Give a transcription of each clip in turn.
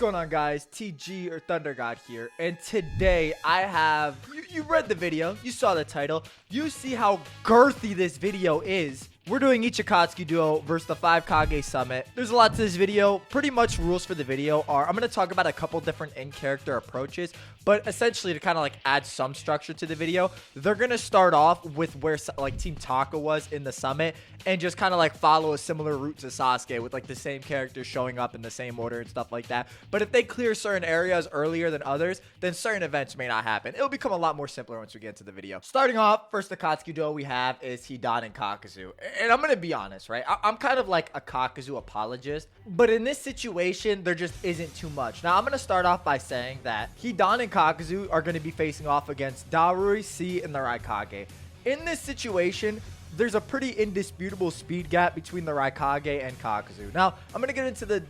going on, guys? TG or ThunderGod here, and today I have you read the video, you saw the title, you see how girthy this video is. We're doing each Akatsuki duo versus the 5 Kage Summit. There's a lot to this video. Pretty much rules for the video are I'm going to talk about a couple different in-character approaches, but essentially to kind of like add some structure to the video, they're going to start off with where like Team Taka was in the summit and just kind of like follow a similar route to Sasuke with like the same characters showing up in the same order and stuff like that. But if they clear certain areas earlier than others, then certain events may not happen. It'll become a lot more simpler once we get into the video. Starting off, first Akatsuki duo we have is Hidan and Kakuzu. And I'm going to be honest, right? I'm kind of like a Kakuzu apologist, but in this situation, there just isn't too much. Now, I'm going to start off by saying that Hidan and Kakuzu are going to be facing off against Darui, C, and the Raikage. In this situation, there's a pretty indisputable speed gap between the Raikage and Kakuzu. Now, I'm going to get into the,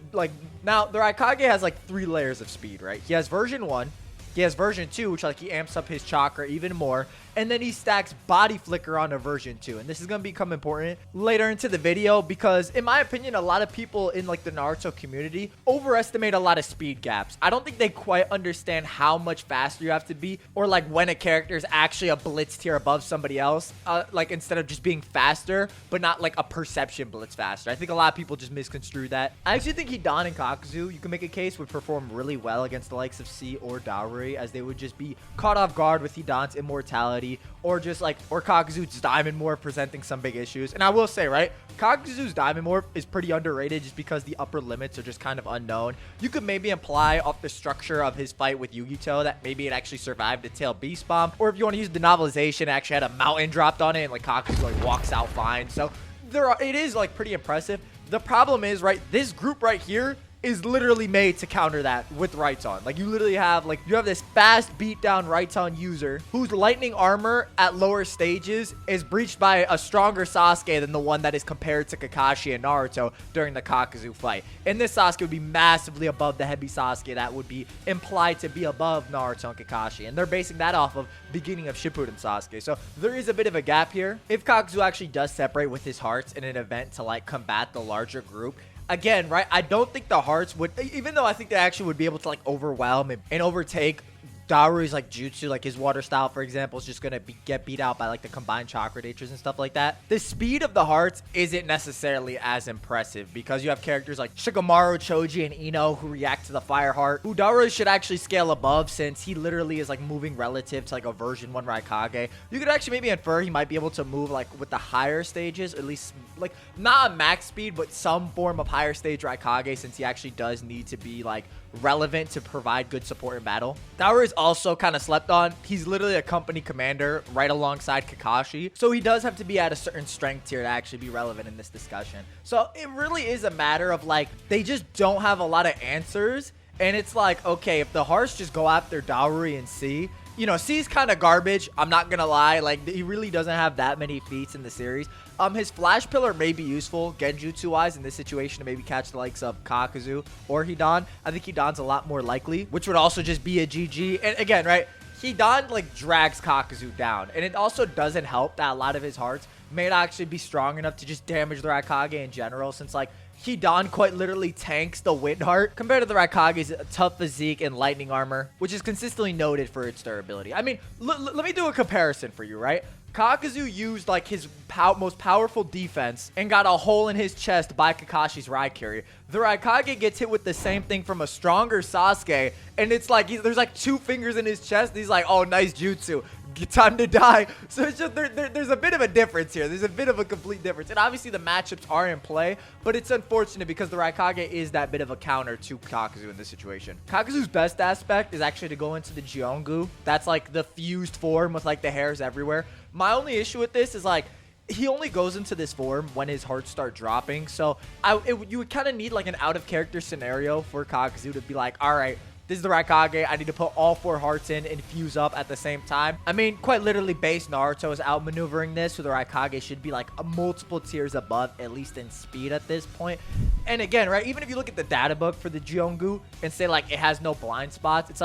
now, the Raikage has, 3 layers of speed, right? He has version 1. He has version 2, which he amps up his chakra even more. And then he stacks body flicker onto version 2. And this is going to become important later into the video because, in my opinion, a lot of people in the Naruto community overestimate a lot of speed gaps. I don't think they quite understand how much faster you have to be, or when a character is actually a blitz tier above somebody else, instead of just being faster, but not a perception blitz faster. I think a lot of people just misconstrue that. I actually think Hidan and Kakuzu, you can make a case, would perform really well against the likes of C or Dauri, as they would just be caught off guard with Hidan's immortality, or just or Kakuzu's Diamond Morph presenting some big issues. And I will say, right, Kakuzu's Diamond Morph is pretty underrated just because the upper limits are just kind of unknown. You could maybe imply off the structure of his fight with Yugito that maybe it actually survived the tail beast bomb, or if you want to use the novelization, it actually had a mountain dropped on it and Kakuzu walks out fine. So it is pretty impressive. The problem is, right, this group right here is literally made to counter that with Raiton. You literally have you have this fast beatdown Raiton user whose lightning armor at lower stages is breached by a stronger Sasuke than the one that is compared to Kakashi and Naruto during the Kakuzu fight. And this Sasuke would be massively above the heavy Sasuke that would be implied to be above Naruto and Kakashi. And they're basing that off of beginning of Shippuden Sasuke. So there is a bit of a gap here. If Kakuzu actually does separate with his hearts in an event to combat the larger group, again, right, I don't think the hearts would, even though I think they actually would be able to overwhelm and overtake Darui's jutsu, his water style, for example, is just going to get beat out by the combined chakra natures and stuff like that. The speed of the hearts isn't necessarily as impressive because you have characters like Shikamaru, Choji, and Ino who react to the fire heart, who Darui should actually scale above since he literally is moving relative to a version 1 Raikage. You could actually maybe infer he might be able to move with the higher stages, at least not a max speed, but some form of higher stage Raikage, since he actually does need to be relevant to provide good support in battle. Dauri is also kind of slept on. He's literally a company commander right alongside Kakashi, so he does have to be at a certain strength tier to actually be relevant in this discussion. So it really is a matter of they just don't have a lot of answers, and it's okay, if the hearts just go after Dauri and C, C's kind of garbage. I'm not gonna lie. He really doesn't have that many feats in the series. His flash pillar may be useful Genjutsu wise in this situation to maybe catch the likes of Kakuzu or Hidan. I think Hidan's a lot more likely, which would also just be a GG. And again, right, Hidan drags Kakuzu down, and it also doesn't help that a lot of his hearts may not actually be strong enough to just damage the Raikage in general, since Hidan quite literally tanks the Wind Heart compared to the Raikage's tough physique and lightning armor, which is consistently noted for its durability. I mean, let me do a comparison for you, right? Kakuzu used his most powerful defense and got a hole in his chest by Kakashi's Raikiri. The Raikage gets hit with the same thing from a stronger Sasuke, and it's there's 2 fingers in his chest, and he's oh, nice jutsu, time to die. So it's just there's a bit of a difference here. There's a bit of a complete difference, and obviously the matchups are in play, but it's unfortunate because the Raikage is that bit of a counter to Kakuzu in this situation. Kakuzu's best aspect is actually to go into the Gyeongu. That's the fused form with the hairs everywhere. My only issue with this is he only goes into this form when his hearts start dropping. So you would kind of need an out of character scenario for Kakuzu to be all right, this is the Raikage, I need to put all 4 hearts in and fuse up at the same time. I mean, quite literally, base Naruto is outmaneuvering this, so the Raikage should be multiple tiers above, at least in speed at this point. And again, right, even if you look at the data book for the Gyeongu and say it has no blind spots, it's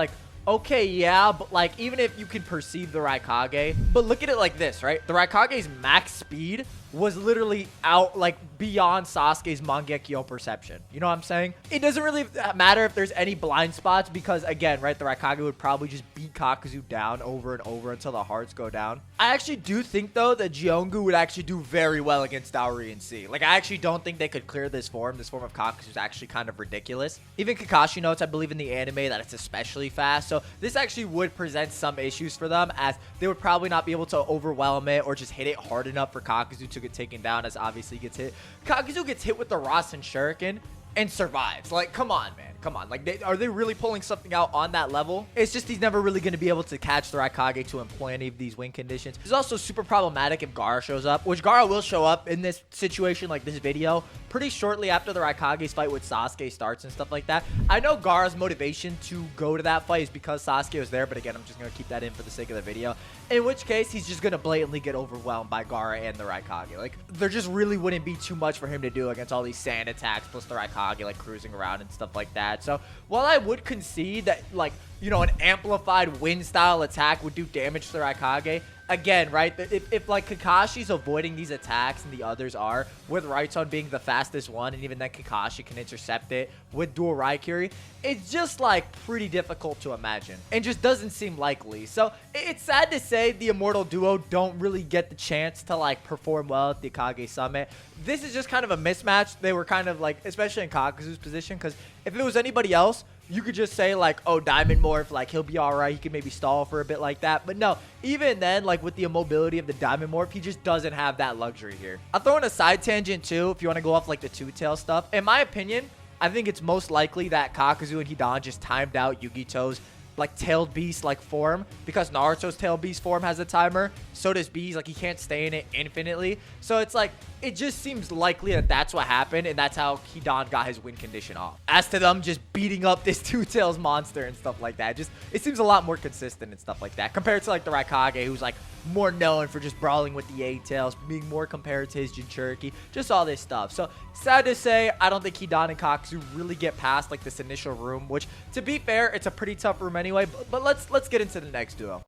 okay, yeah, but even if you can perceive the Raikage, but look at it like this, right? The Raikage's max speed was literally out, like, beyond Sasuke's Mangekyo perception. You know what I'm saying? It doesn't really matter if there's any blind spots because, again, right, the Raikage would probably just beat Kakuzu down over and over until the hearts go down. I actually do think, though, that Gyeongu would actually do very well against Daori and C. Like, I actually don't think they could clear this form. This form of Kakuzu is actually kind of ridiculous. Even Kakashi notes, I believe, in the anime that it's especially fast. So this actually would present some issues for them, as they would probably not be able to overwhelm it or just hit it hard enough for Kakuzu to get taken down, as obviously gets hit. Kakuzu gets hit with the Rasen Shuriken and survives. Like, come on, man. Come on. Like, are they really pulling something out on that level? It's just he's never really going to be able to catch the Raikage to employ any of these win conditions. It's also super problematic if Gaara shows up, which Gaara will show up in this situation, like this video, pretty shortly after the Raikage's fight with Sasuke starts and stuff like that. I know Gaara's motivation to go to that fight is because Sasuke was there, but again, I'm just going to keep that in for the sake of the video. In which case, he's just going to blatantly get overwhelmed by Gaara and the Raikage. Like, there just really wouldn't be too much for him to do against all these sand attacks, plus the Raikage, like, cruising around and stuff like that. So, while I would concede that, like, you know, an amplified wind-style attack would do damage to the Raikage, again, right, if like Kakashi's avoiding these attacks and the others are, with Raitsun being the fastest one, and even then Kakashi can intercept it with dual Raikiri, it's just like pretty difficult to imagine and just doesn't seem likely. So it's sad to say the Immortal Duo don't really get the chance to like perform well at the Kage Summit. This is just kind of a mismatch. They were kind of like, especially in Kakuzu's position, because if it was anybody else, you could just say like, oh, Diamond Morph, like he'll be all right. He could maybe stall for a bit like that. But no, even then, like with the immobility of the Diamond Morph, he just doesn't have that luxury here. I'll throw in a side tangent too, if you want to go off like the two-tail stuff. In my opinion, I think it's most likely that Kakuzu and Hidan just timed out Yugito's like tailed beast like form, because Naruto's tailed beast form has a timer. So does B's. Like, he can't stay in it infinitely. So it's like, it just seems likely that that's what happened, and that's how Hidan got his win condition off. As to them just beating up this two-tails monster and stuff like that, just it seems a lot more consistent and stuff like that compared to like the Raikage, who's like more known for just brawling with the eight-tails, being more compared to his Jinchuriki, just all this stuff. So sad to say, I don't think Hidan and Kakuzu really get past like this initial room, which, to be fair, it's a pretty tough room anyway. But let's get into the next duo.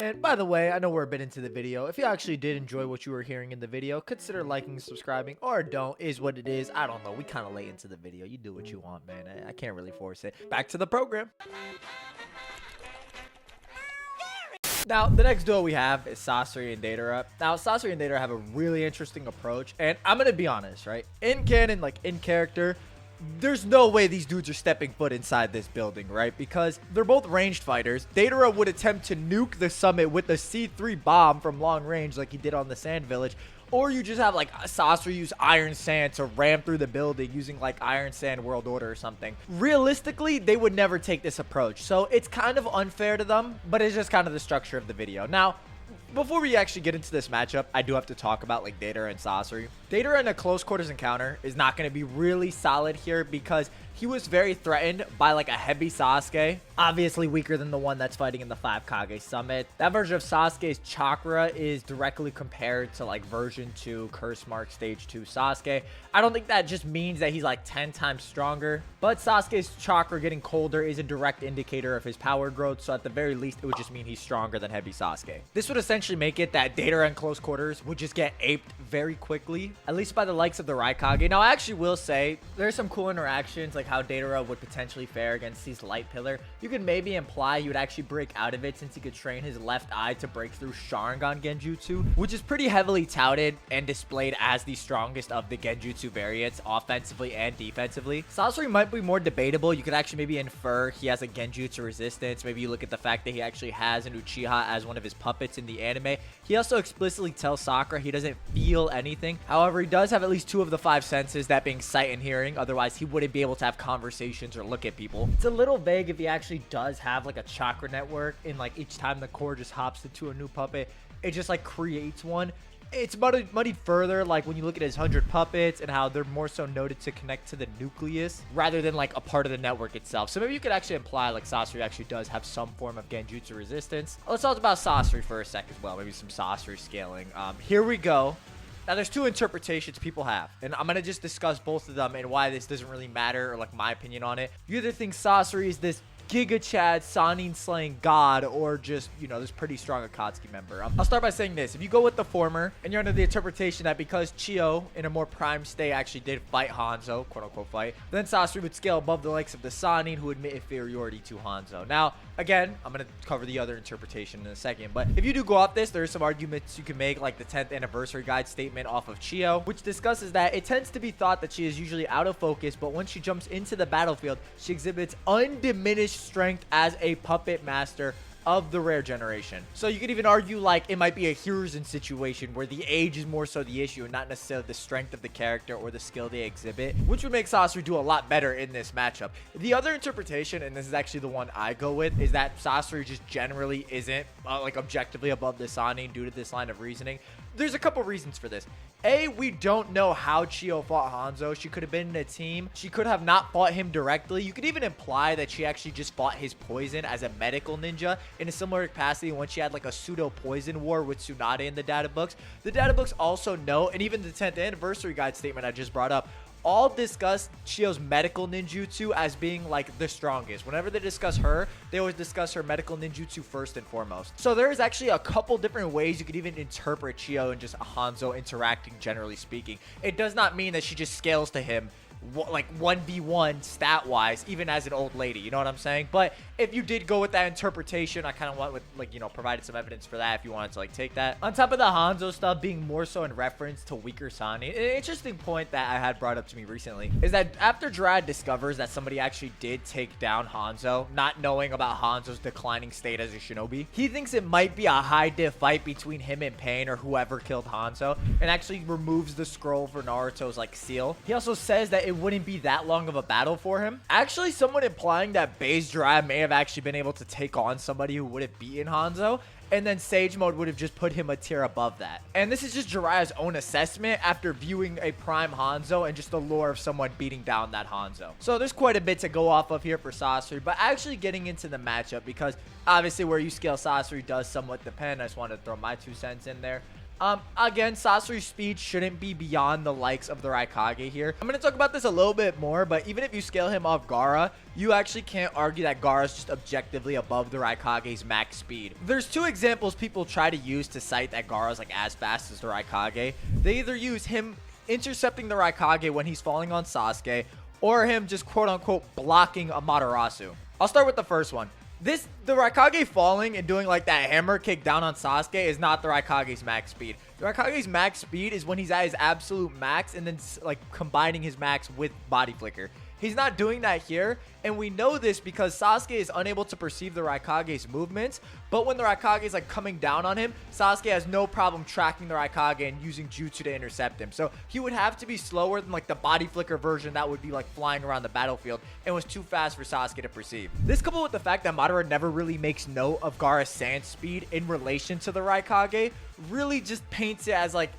And by the way, I know we're a bit into the video. If you actually did enjoy what you were hearing in the video, consider liking and subscribing, or don't, is what it is. I don't know. We kind of late into the video. You do what you want, man. I can't really force it. Back to the program. Now, the next duo we have is Sasori and Deidara. Now, Sasori and Deidara have a really interesting approach, and I'm going to be honest, right? In canon, like in character, there's no way these dudes are stepping foot inside this building, right? Because they're both ranged fighters. Deidara would attempt to nuke the summit with the C3 bomb from long range like he did on the Sand Village. Or you just have like Sasori use Iron Sand to ram through the building using like Iron Sand World Order or something. Realistically, they would never take this approach. So it's kind of unfair to them, but it's just kind of the structure of the video. Now, before we actually get into this matchup, I do have to talk about like Deidara and Sasori. Deidara in a close quarters encounter is not going to be really solid here because he was very threatened by like a heavy Sasuke, obviously weaker than the one that's fighting in the 5 Kage Summit. That version of Sasuke's chakra is directly compared to like version 2 Curse Mark Stage 2 Sasuke. I don't think that just means that he's like 10 times stronger, but Sasuke's chakra getting colder is a direct indicator of his power growth, so at the very least it would just mean he's stronger than heavy Sasuke. This would essentially make it that Deidara in close quarters would just get aped very quickly, at least by the likes of the Raikage. Now, I actually will say there's some cool interactions, like how Deidara would potentially fare against these Light Pillar. You could maybe imply he would actually break out of it since he could train his left eye to break through Sharingan Genjutsu, which is pretty heavily touted and displayed as the strongest of the Genjutsu variants, offensively and defensively. Sasori might be more debatable. You could actually maybe infer he has a Genjutsu resistance. Maybe you look at the fact that he actually has an Uchiha as one of his puppets in the anime. He also explicitly tells Sakura he doesn't feel anything. However, he does have at least 2 of the 5 senses, that being sight and hearing. Otherwise, he wouldn't be able to have conversations or look at people. It's a little vague if he actually does have like a chakra network, and like each time the core just hops into a new puppet, it just like creates one. It's muddied further, like when you look at his 100 puppets and how they're more so noted to connect to the nucleus rather than like a part of the network itself. So maybe you could actually imply like Sasori actually does have some form of Genjutsu resistance. Let's talk about Sasori for a sec as well. Maybe some Sasori scaling. Here we go. Now, there's 2 interpretations people have, and I'm going to just discuss both of them and why this doesn't really matter, or like my opinion on it. You either think Sasori is this Giga Chad, Sannin slaying God, or just, you know, this pretty strong Akatsuki member. I'll start by saying this. If you go with the former, and you're under the interpretation that because Chiyo, in a more prime state, actually did fight Hanzo, quote-unquote fight, then Sasori would scale above the likes of the Sannin, who admit inferiority to Hanzo. Now, again, I'm going to cover the other interpretation in a second, but if you do go off this, there are some arguments you can make, like the 10th anniversary guide statement off of Chiyo, which discusses that it tends to be thought that she is usually out of focus, but when she jumps into the battlefield, she exhibits undiminished strength as a puppet master of the rare generation. So you could even argue like it might be a Hiruzen situation where the age is more so the issue and not necessarily the strength of the character or the skill they exhibit, which would make Sasori do a lot better in this matchup. The other interpretation, and this is actually the one I go with, is that Sasori just generally isn't like objectively above the Sannin due to this line of reasoning. There's a couple reasons for this. A, we don't know how Chiyo fought Hanzo. She could have been in a team. She could have not fought him directly. You could even imply that she actually just fought his poison as a medical ninja in a similar capacity when she had like a pseudo poison war with Tsunade in the data books. The data books also know, and even the 10th anniversary guide statement I just brought up, all discuss Chiyo's medical ninjutsu as being like the strongest. Whenever they discuss her, they always discuss her medical ninjutsu first and foremost. So there is actually a couple different ways you could even interpret Chiyo and just Hanzo interacting, generally speaking. It does not mean that she just scales to him like 1v1 stat wise, even as an old lady, you know what I'm saying? But if you did go with that interpretation, I kind of went with, like, you know, provided some evidence for that if you wanted to like take that on top of the Hanzo stuff being more so in reference to weaker Sannin. An interesting point that I had brought up to me recently is that after Jiraiya discovers that somebody actually did take down Hanzo, not knowing about Hanzo's declining state as a shinobi, he thinks it might be a high diff fight between him and Pain or whoever killed Hanzo, and actually removes the scroll for Naruto's like seal. He also says that it wouldn't be that long of a battle for him. Actually, someone implying that base Jiraiya may have actually been able to take on somebody who would have beaten Hanzo, and then Sage Mode would have just put him a tier above that. And this is just Jiraiya's own assessment after viewing a prime Hanzo and just the lore of someone beating down that Hanzo. So there's quite a bit to go off of here for Sasori, but actually getting into the matchup, because obviously where you scale Sasori does somewhat depend. I just wanted to throw my 2 cents in there. Again, Sasori's speed shouldn't be beyond the likes of the Raikage here. I'm going to talk about this a little bit more, but even if you scale him off Gaara, you actually can't argue that Gaara is just objectively above the Raikage's max speed. There's 2 examples people try to use to cite that Gaara is like as fast as the Raikage. They either use him intercepting the Raikage when he's falling on Sasuke, or him just quote-unquote blocking Amaterasu. I'll start with the first one. The Raikage falling and doing like that hammer kick down on Sasuke is not the Raikage's max speed. The Raikage's max speed is when he's at his absolute max and then like combining his max with body flicker. He's not doing that here, and we know this because Sasuke is unable to perceive the Raikage's movements, but when the Raikage is like coming down on him, Sasuke has no problem tracking the Raikage and using jutsu to intercept him. So he would have to be slower than like the body flicker version that would be like flying around the battlefield and was too fast for Sasuke to perceive. This coupled with the fact that Madara never really makes note of Gaara's sand speed in relation to the Raikage really just paints it as like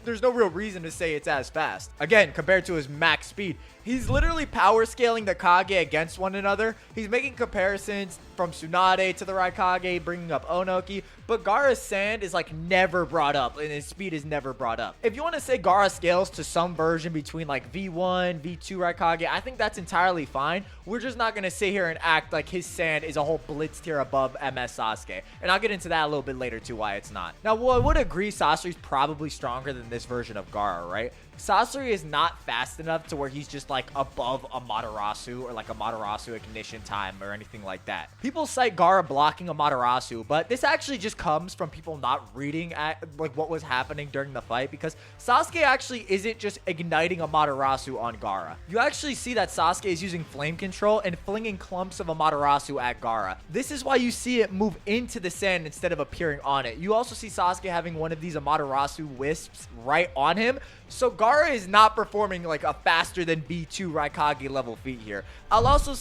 there's no real reason to say it's as fast. Again, compared to his max speed, he's literally power scaling the Kage against one another. He's making comparisons from Tsunade to the Raikage, bringing up Onoki, but Gaara's sand is like never brought up and his speed is never brought up. If you want to say Gaara scales to some version between like V1, V2 Raikage, I think that's entirely fine. We're just not going to sit here and act like his sand is a whole blitz tier above MS Sasuke. And I'll get into that a little bit later too, why it's not. Now, well, I would agree Sasori's probably stronger than this version of Gaara, right? Sasori is not fast enough to where he's just like above Amaterasu or like Amaterasu ignition time or anything like that. People cite Gaara blocking Amaterasu, but this actually just comes from people not reading at like what was happening during the fight, because Sasuke actually isn't just igniting Amaterasu on Gaara. You actually see that Sasuke is using flame control and flinging clumps of Amaterasu at Gaara. This is why you see it move into the sand instead of appearing on it. You also see Sasuke having one of these Amaterasu wisps right on him. So Gaara is not performing like a faster than B2 Raikage level feat here. I'll also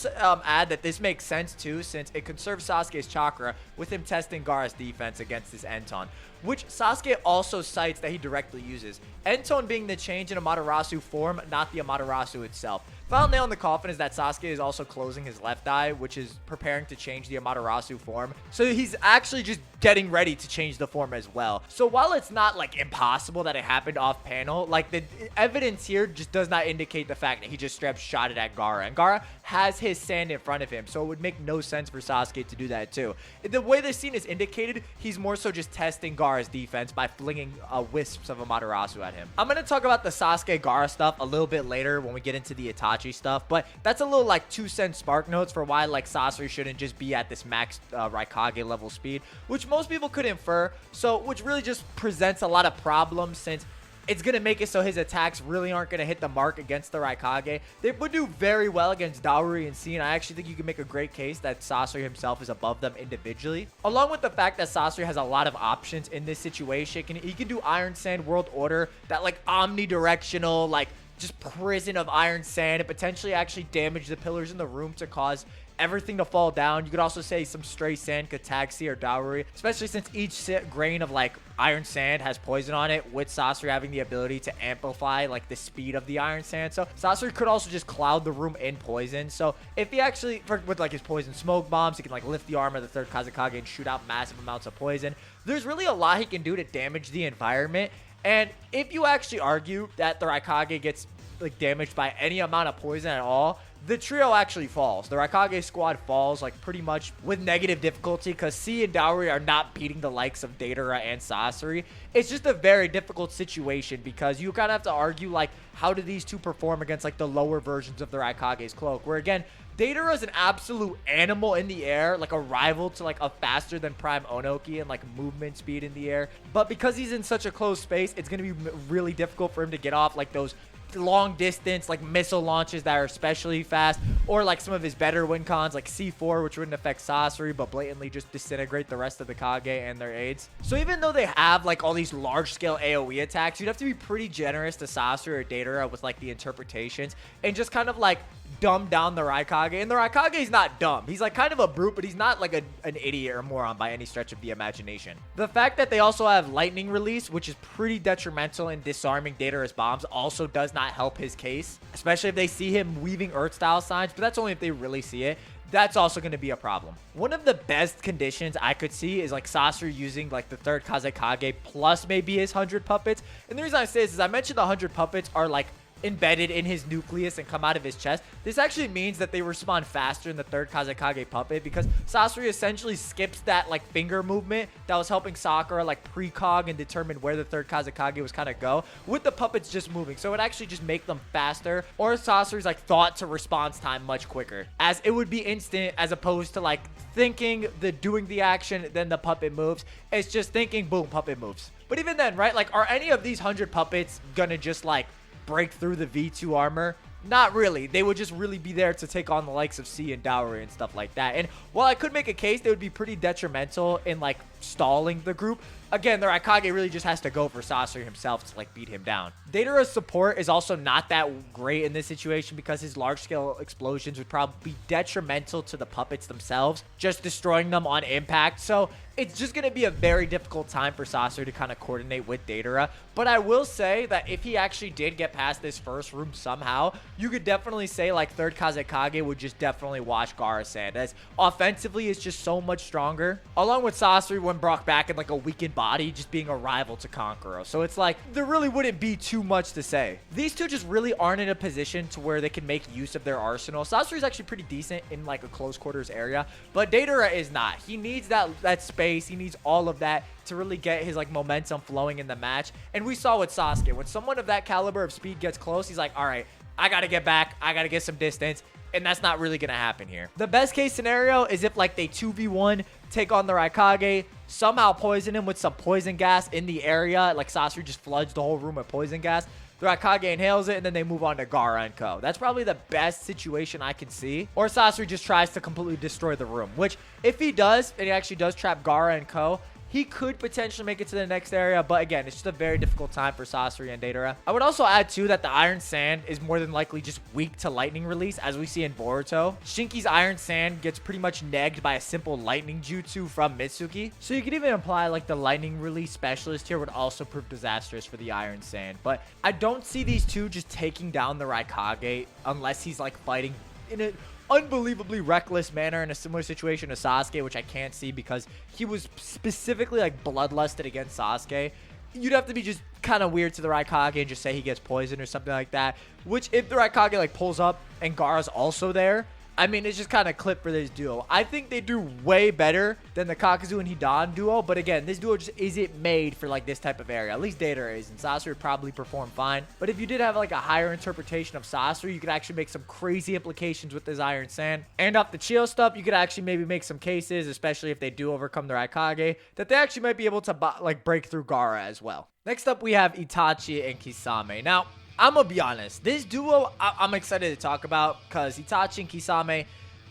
add that this makes sense too, since it conserves Sasuke's chakra with him testing Gaara's defense against this Enton, which Sasuke also cites that he directly uses. Enton being the change in Amaterasu form, not the Amaterasu itself. Final nail in the coffin is that Sasuke is also closing his left eye, which is preparing to change the Amaterasu form. So he's actually just getting ready to change the form as well. So while it's not like impossible that it happened off panel, like the evidence here just does not indicate the fact that he just straight up shot it at Gaara. And Gaara has his sand in front of him, so it would make no sense for Sasuke to do that too. The way this scene is indicated, he's more so just testing Gaara's defense by flinging wisps of Amaterasu at him. I'm going to talk about the Sasuke Gaara stuff a little bit later when we get into the Itachi stuff, but that's a little like 2-cent spark notes for why like Sasori shouldn't just be at this max Raikage level speed, which most people could infer, so which really just presents a lot of problems since it's going to make it so his attacks really aren't going to hit the mark against the Raikage. They would do very well against Dauri and Seen. I actually think you can make a great case that Sasori himself is above them individually. Along with the fact that Sasori has a lot of options in this situation. He can do Iron Sand World Order, that like omnidirectional, like just prison of Iron Sand, and potentially actually damage the pillars in the room to cause everything to fall down. You could also say some stray sand could tag C or Dauri, especially since each grain of like iron sand has poison on it, with Sasori having the ability to amplify like the speed of the iron sand. So Sasori could also just cloud the room in poison. So if he actually, with like his poison smoke bombs, he can like lift the arm of the third Kazekage and shoot out massive amounts of poison. There's really a lot he can do to damage the environment. And if you actually argue that the Raikage gets like damaged by any amount of poison at all, the trio actually falls. The Raikage squad falls like pretty much with negative difficulty because C and Dauri are not beating the likes of Deidara and Sasori. It's just a very difficult situation because you kind of have to argue like, how do these two perform against like the lower versions of the Raikage's cloak, where again, Deidara is an absolute animal in the air, like a rival to like a faster than Prime Onoki and like movement speed in the air. But because he's in such a close space, it's going to be really difficult for him to get off like those long distance like missile launches that are especially fast, or like some of his better win cons like C4, which wouldn't affect Sasori but blatantly just disintegrate the rest of the Kage and their aides. So even though they have like all these large scale AoE attacks, you'd have to be pretty generous to Sasori or Deidara with like the interpretations and just kind of like dumb down the Raikage. And the Raikage is not dumb. He's like kind of a brute, but he's not like an idiot or moron by any stretch of the imagination. The fact that they also have lightning release, which is pretty detrimental in disarming Deidara's bombs, also does not help his case, especially if they see him weaving Earth style signs, but that's only if they really see it. That's also going to be a problem. One of the best conditions I could see is like Sasori using like the third Kazekage plus maybe his 100 puppets. And the reason I say this is I mentioned the 100 puppets are like embedded in his nucleus and come out of his chest. This actually means that they respawn faster in the third Kazekage puppet because Sasori essentially skips that like finger movement that was helping Sakura like precog and determine where the third Kazekage was kind of go, with the puppets just moving. So it actually just make them faster, or Sasori's like thought to response time much quicker, as it would be instant as opposed to like thinking doing the action then the puppet moves. It's just thinking, boom, puppet moves. But even then, right, like are any of these 100 puppets gonna just like break through the V2 armor? Not really. They would just really be there to take on the likes of C and Dauri and stuff like that. And while I could make a case they would be pretty detrimental in like stalling the group, again, the Raikage really just has to go for Sasori himself to like beat him down. Deidara's support is also not that great in this situation because his large-scale explosions would probably be detrimental to the puppets themselves, just destroying them on impact. So it's just going to be a very difficult time for Sasori to kind of coordinate with Deidara. But I will say that if he actually did get past this first room somehow, you could definitely say like third Kazekage would just definitely watch Gaara Sand, as offensively is just so much stronger, along with Sasori when brought back in like a weakened body just being a rival to Kankuro. So it's like there really wouldn't be too much to say. These two just really aren't in a position to where they can make use of their arsenal. Sasori's actually pretty decent in like a close quarters area, but Deidara is not. He needs that space. He needs all of that to really get his like momentum flowing in the match. And we saw with Sasuke, when someone of that caliber of speed gets close, he's like, all right, I gotta get back, I gotta get some distance. And that's not really gonna happen here. The best case scenario is if like they 2v1, take on the Raikage, somehow poison him with some poison gas in the area, like Sasori just floods the whole room with poison gas. The Raikage inhales it, and then they move on to Gaara and Co. That's probably the best situation I can see. Or Sasori just tries to completely destroy the room, which if he does, and he actually does trap Gaara and Co., he could potentially make it to the next area, but again, it's just a very difficult time for Sasori and Deidara. I would also add too that the Iron Sand is more than likely just weak to lightning release, as we see in Boruto. Shinki's Iron Sand gets pretty much negged by a simple lightning jutsu from Mitsuki. So you could even imply like the lightning release specialist here would also prove disastrous for the Iron Sand. But I don't see these two just taking down the Raikage unless he's like fighting in a unbelievably reckless manner in a similar situation to Sasuke, which I can't see because he was specifically like bloodlusted against Sasuke. you'd have to be just kind of weird to the Raikage and just say he gets poisoned or something like that. Which, if the Raikage like pulls up and Gaara's also there, I mean, it's just kind of clip for this duo. I think they do way better than the Kakuzu and Hidan duo. But again, this duo just isn't made for like this type of area. At least Deidara is, and Sasori would probably perform fine. But if you did have like a higher interpretation of Sasori, you could actually make some crazy implications with this Iron Sand. And off the Chio stuff, you could actually maybe make some cases, especially if they do overcome the Raikage, that they actually might be able to like break through Gaara as well. Next up, we have Itachi and Kisame. Now, I'm gonna be honest, this duo I'm excited to talk about because Itachi and Kisame,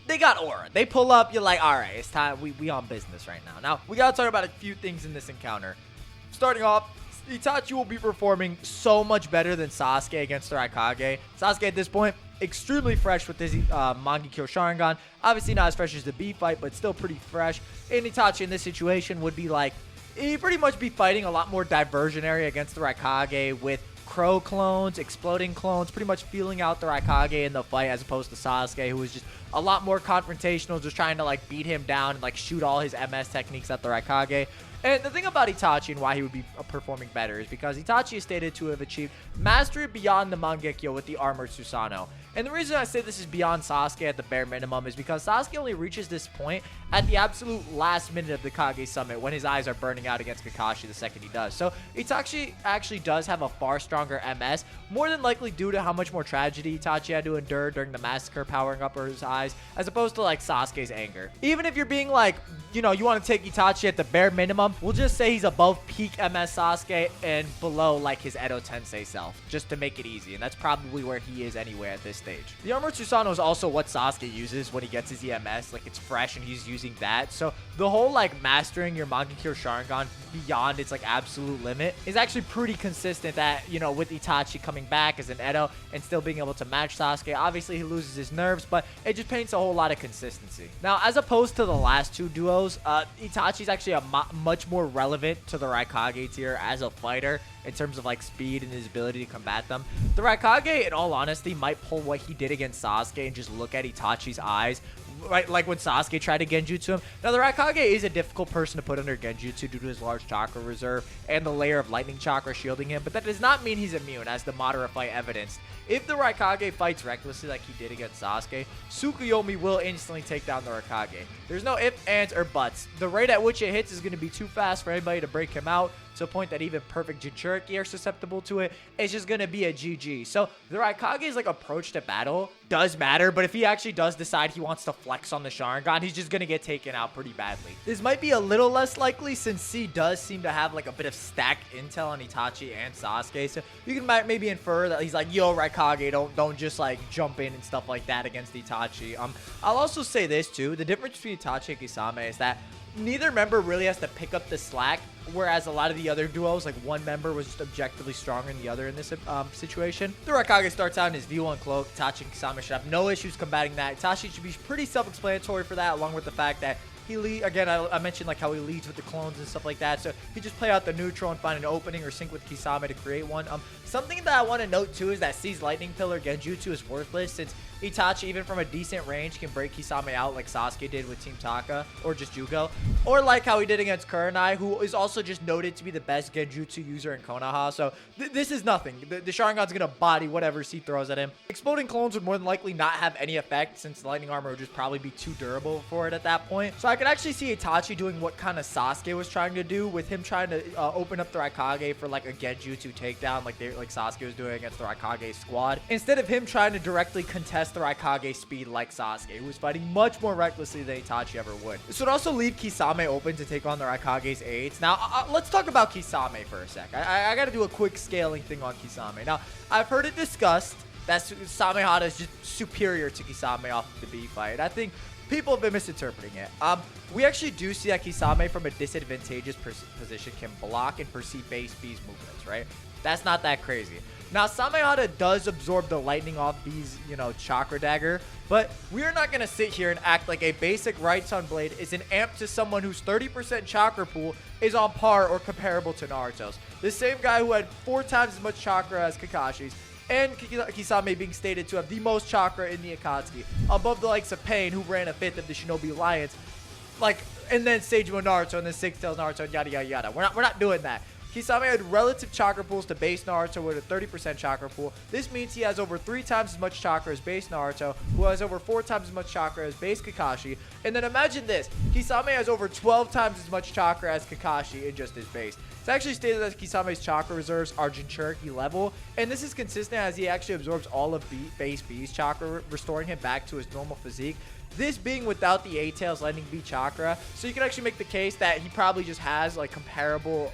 they got aura. They pull up, you're like, all right, it's time. We on business right now. Now, we gotta talk about a few things in this encounter. Starting off, Itachi will be performing so much better than Sasuke against the Raikage. Sasuke at this point, extremely fresh with his Mangekyo Sharingan. Obviously not as fresh as the B fight, but still pretty fresh. And Itachi in this situation would be like, he'd pretty much be fighting a lot more diversionary against the Raikage with crow clones, exploding clones, pretty much feeling out the Raikage in the fight as opposed to Sasuke, who was just a lot more confrontational, just trying to like beat him down and like shoot all his MS techniques at the Raikage. And the thing about Itachi and why he would be performing better is because Itachi is stated to have achieved mastery beyond the Mangekyo with the Armored Susanoo. And the reason I say this is beyond Sasuke at the bare minimum is because Sasuke only reaches this point at the absolute last minute of the Kage Summit when his eyes are burning out against Kakashi the second he does. So Itachi actually does have a far stronger MS, more than likely due to how much more tragedy Itachi had to endure during the massacre powering up his eyes, as opposed to like Sasuke's anger. Even if you're being like, you know, you want to take Itachi at the bare minimum, we'll just say he's above peak MS Sasuke and below like his Edo Tensei self, just to make it easy. And that's probably where he is anyway at this stage. The Armored Susanoo is also what Sasuke uses when he gets his EMS. Like, it's fresh and he's using that. So the whole like mastering your Mangekyo Sharingan beyond its like absolute limit is actually pretty consistent, that, you know, with Itachi coming back as an Edo and still being able to match Sasuke. Obviously he loses his nerves, but it just paints a whole lot of consistency. Now, as opposed to the last two duos, Itachi's actually a much more relevant to the Raikage tier as a fighter in terms of like speed and his ability to combat them. The Raikage, in all honesty, might pull what he did against Sasuke and just look at Itachi's eyes, right? Like when Sasuke tried to Genjutsu him. Now, the Raikage is a difficult person to put under Genjutsu due to his large chakra reserve and the layer of lightning chakra shielding him, but that does not mean he's immune, as the Madara fight evidenced. If the Raikage fights recklessly like he did against Sasuke, Tsukuyomi will instantly take down the Raikage. There's no ifs, ands, or buts. The rate at which it hits is going to be too fast for anybody to break him out, to a point that even perfect Jinchuriki are susceptible to it. It's just going to be a GG. So the Raikage's like approach to battle does matter, but if he actually does decide he wants to flex on the Sharingan, he's just going to get taken out pretty badly. This might be a little less likely since C does seem to have like a bit of stacked intel on Itachi and Sasuke. So you can maybe infer that he's like, yo, Raikage, don't just like jump in and stuff like that against Itachi. I'll also say this too. The difference between Itachi and Kisame is that neither member really has to pick up the slack, whereas a lot of the other duos, like one member was just objectively stronger than the other in this situation. The Raikage starts out in his V1 cloak. Itachi and Kisame should have no issues combating that. Itachi should be pretty self-explanatory for that, along with the fact that again, I mentioned like how he leads with the clones and stuff like that, so he just play out the neutral and find an opening or sync with Kisame to create one. Something that I want to note too is that C's Lightning Pillar Genjutsu is worthless, since Itachi, even from a decent range, can break Kisame out like Sasuke did with Team Taka, or just Jugo, or like how he did against Kurenai, who is also just noted to be the best Genjutsu user in Konoha. So this is nothing. The Sharingan's gonna body whatever C throws at him. Exploding clones would more than likely not have any effect, since the lightning armor would just probably be too durable for it at that point. So I could actually see Itachi doing what kind of Sasuke was trying to do, with him trying to open up the Raikage for like a Genjutsu takedown, like Sasuke was doing against the Raikage squad, instead of him trying to directly contest the Raikage speed like Sasuke, who was fighting much more recklessly than Itachi ever would. This would also leave Kisame open to take on the Raikage's aids. Now, let's talk about Kisame for a sec. I gotta do a quick scaling thing on Kisame. Now, I've heard it discussed that Samehada is just superior to Kisame off of the B fight. I think people have been misinterpreting it. We actually do see that Kisame from a disadvantageous position can block and perceive base B's movements, right? That's not that crazy. Now, Samehada does absorb the lightning off B's, chakra dagger, but we are not going to sit here and act like a basic right sun blade is an amp to someone whose 30% chakra pool is on par or comparable to Naruto's. The same guy who had 4 times as much chakra as Kakashi's, and Kisame being stated to have the most chakra in the Akatsuki, above the likes of Pain, who ran a 5th of the Shinobi Alliance, and then Seijima Naruto, and then Six Tails Naruto, and yada yada yada. We're not doing that. Kisame had relative chakra pools to base Naruto with a 30% chakra pool. This means he has over 3 times as much chakra as base Naruto, who has over 4 times as much chakra as base Kakashi. And then imagine this, Kisame has over 12 times as much chakra as Kakashi in just his base. It's actually stated that Kisame's chakra reserves are Jinchuriki level, and this is consistent as he actually absorbs all of base B's chakra, restoring him back to his normal physique. This being without the A-Tails Lightning B chakra, so you can actually make the case that he probably just has like comparable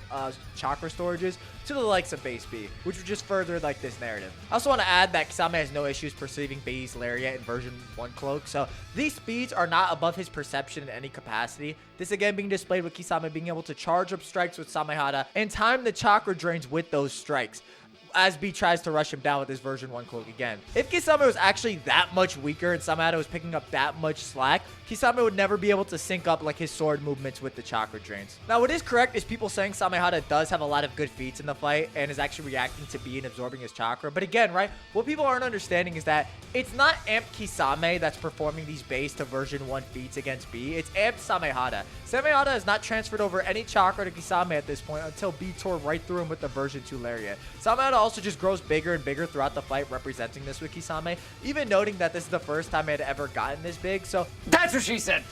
chakra storages to the likes of base B, which would just further like this narrative. I also want to add that Kisame has no issues perceiving B's Lariat in version 1 cloak, so these speeds are not above his perception in any capacity. This again being displayed with Kisame being able to charge up strikes with Samehada and time the chakra drains with those strikes, as B tries to rush him down with his version 1 cloak again. If Kisame was actually that much weaker and Samehada was picking up that much slack, Kisame would never be able to sync up like his sword movements with the chakra drains. Now, what is correct is people saying Samehada does have a lot of good feats in the fight and is actually reacting to B and absorbing his chakra. But again, right, what people aren't understanding is that it's not Amped Kisame that's performing these base to version 1 feats against B. It's Amped Samehada. Samehada has not transferred over any chakra to Kisame at this point until B tore right through him with the version 2 Lariat. Samehada also just grows bigger and bigger throughout the fight, representing this with Kisame, even noting that this is the first time it had ever gotten this big. So That's what she said.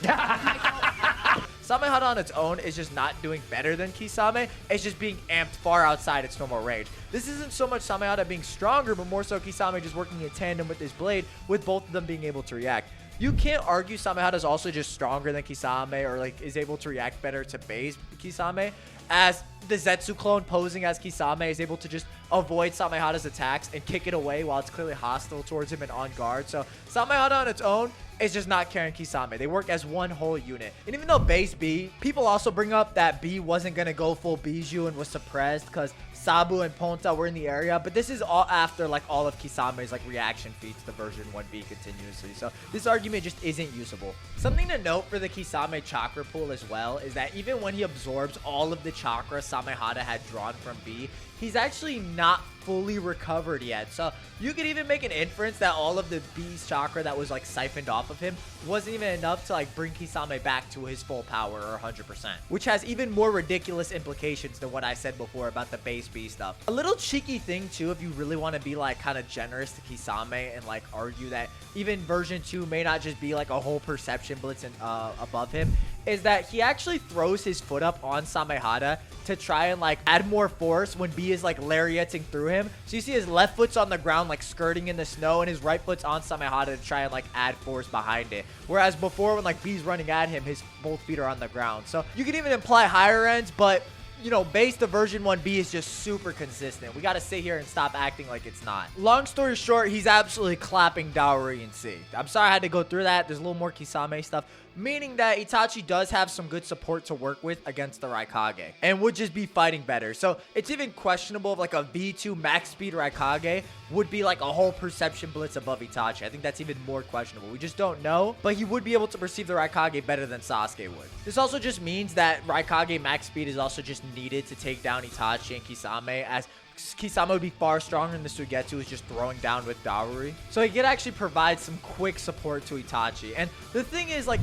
Samehada on its own is just not doing better than Kisame. It's just being amped far outside its normal range. This isn't so much Samehada being stronger, but more so Kisame just working in tandem with his blade, with both of them being able to react. You can't argue Samehada is also just stronger than Kisame or like is able to react better to base Kisame, as the Zetsu clone posing as Kisame is able to just avoid Samehada's attacks and kick it away while it's clearly hostile towards him and on guard. So Samehada on its own is just not carrying Kisame. They work as one whole unit. And even though base B, people also bring up that B wasn't going to go full Bijou and was suppressed because Sabu and Ponta were in the area, but this is all after like all of Kisame's like reaction feats to version 1B continuously. So this argument just isn't usable. Something to note for the Kisame chakra pool as well is that even when he absorbs all of the chakra Samehada had drawn from B, he's actually not fully recovered yet. So you could even make an inference that all of the B's chakra that was like siphoned off of him wasn't even enough to like bring Kisame back to his full power or 100%, which has even more ridiculous implications than what I said before about the base B stuff. A little cheeky thing too, if you really want to be like kind of generous to Kisame and like argue that even version 2 may not just be like a whole perception blitz and above him, is that he actually throws his foot up on Samehada to try and like add more force when B is like lariating through him. So you see his left foot's on the ground like skirting in the snow, and his right foot's on Samehada to try and like add force behind it. Whereas before when like B's running at him, his both feet are on the ground. So you can even imply higher ends, but you know, base to version 1B is just super consistent. We got to sit here and stop acting like it's not. Long story short, he's absolutely clapping Dowry in C. I'm sorry I had to go through that. There's a little more Kisame stuff, meaning that Itachi does have some good support to work with against the Raikage and would just be fighting better. So it's even questionable if like a V2 max speed Raikage would be like a whole perception blitz above Itachi. I think that's even more questionable. We just don't know, but he would be able to perceive the Raikage better than Sasuke would. This also just means that Raikage max speed is also just needed to take down Itachi and Kisame, as Kisame would be far stronger than the Suigetsu is just throwing down with Dowry. So he could actually provide some quick support to Itachi. And the thing is, like,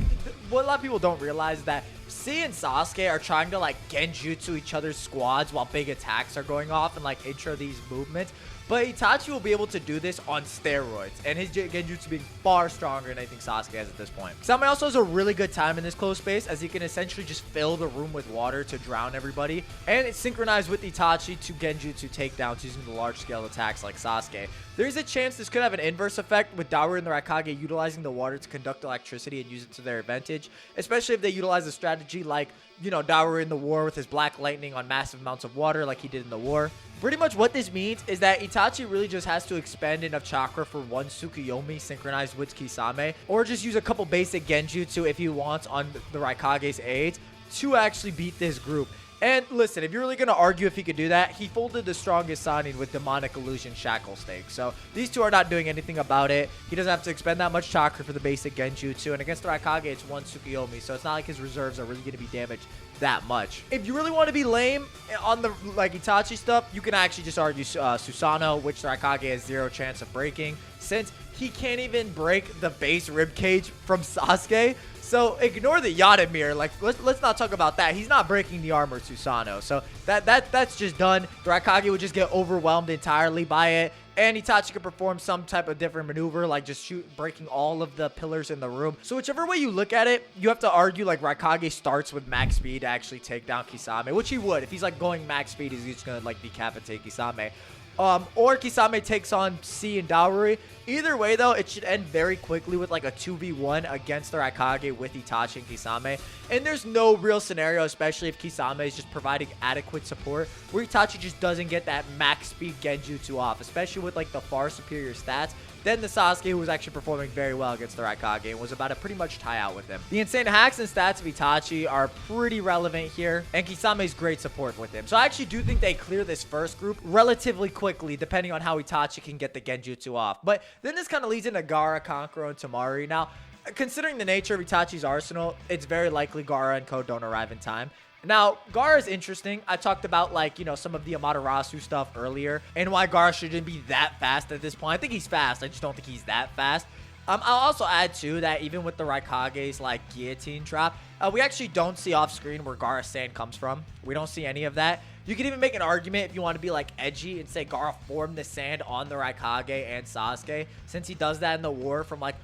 what a lot of people don't realize is that C and Sasuke are trying to, like, genjutsu each other's squads while big attacks are going off and, like, intro these movements. But Itachi will be able to do this on steroids, and his genjutsu being far stronger than I think Sasuke has at this point. Kisame also has a really good time in this close space, as he can essentially just fill the room with water to drown everybody, and it's synchronized with Itachi to genjutsu takedowns using the large-scale attacks like Sasuke. There is a chance this could have an inverse effect, with Dowry and the Raikage utilizing the water to conduct electricity and use it to their advantage, especially if they utilize a strategy like, you know, Dowry in the war with his Black Lightning on massive amounts of water like he did in the war. Pretty much what this means is that Itachi really just has to expend enough chakra for one Tsukuyomi synchronized with Kisame, or just use a couple basic genjutsu if he wants on the Raikage's aids to actually beat this group. And listen, if you're really going to argue if he could do that, he folded the strongest signing with Demonic Illusion Shackle Stake. So these two are not doing anything about it. He doesn't have to expend that much chakra for the basic genjutsu. And against the Raikage, it's one Tsukuyomi. So it's not like his reserves are really going to be damaged that much. If you really want to be lame on the like Itachi stuff, you can actually just argue Susanoo, which the Raikage has zero chance of breaking, since he can't even break the base rib cage from Sasuke. So ignore the Yadamir. Like, let's not talk about that. He's not breaking the armor Susanoo. So that's just done. The Raikage would just get overwhelmed entirely by it. And Itachi could perform some type of different maneuver, like just breaking all of the pillars in the room. So whichever way you look at it, you have to argue like Raikage starts with max speed to actually take down Kisame, which he would. If he's like going max speed, he's just gonna like decapitate Kisame. Or Kisame takes on C and Daorui. Either way, though, it should end very quickly with like a 2v1 against the Raikage with Itachi and Kisame. And there's no real scenario, especially if Kisame is just providing adequate support, where Itachi just doesn't get that max speed Genjutsu off, especially with like the far superior stats. Then the Sasuke, who was actually performing very well against the Raikage and was about to pretty much tie out with him. The insane hacks and stats of Itachi are pretty relevant here, and Kisame's great support with him. So I actually do think they clear this first group relatively quickly, depending on how Itachi can get the Genjutsu off. But then this kind of leads into Gaara, Kankuro, and Temari. Now, considering the nature of Itachi's arsenal, it's very likely Gaara and Ko don't arrive in time. Now, Gaara is interesting. I talked about, like, you know, some of the Amaterasu stuff earlier and why Gaara shouldn't be that fast at this point. I think he's fast. I just don't think he's that fast. I'll also add, too, that even with the Raikage's, like, guillotine drop, we actually don't see off-screen where Gaara's sand comes from. We don't see any of that. You can even make an argument if you want to be, like, edgy and say Gaara formed the sand on the Raikage and Sasuke, since he does that in the war from, like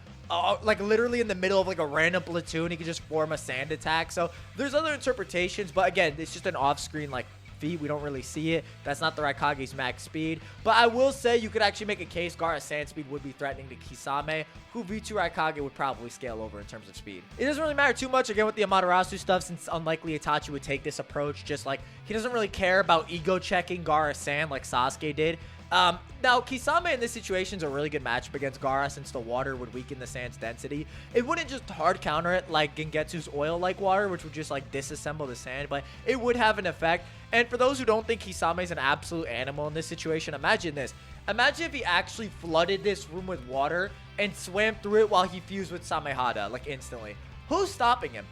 literally in the middle of like a random platoon, he could just form a sand attack. So there's other interpretations, but again, it's just an off-screen like feat. We don't really see it. That's not the Raikage's max speed. But I will say you could actually make a case Gaara's sand speed would be threatening to Kisame, who V2 Raikage would probably scale over in terms of speed. It doesn't really matter too much again with the Amaterasu stuff, since unlikely Itachi would take this approach. Just like he doesn't really care about ego checking Gaara's sand like Sasuke did. Now, Kisame in this situation is a really good matchup against Gaara, since the water would weaken the sand's density. It wouldn't just hard counter it like Gengetsu's oil-like water, which would just like disassemble the sand, but it would have an effect. And for those who don't think Kisame is an absolute animal in this situation, imagine this. Imagine if he actually flooded this room with water and swam through it while he fused with Samehada, like instantly. Who's stopping him?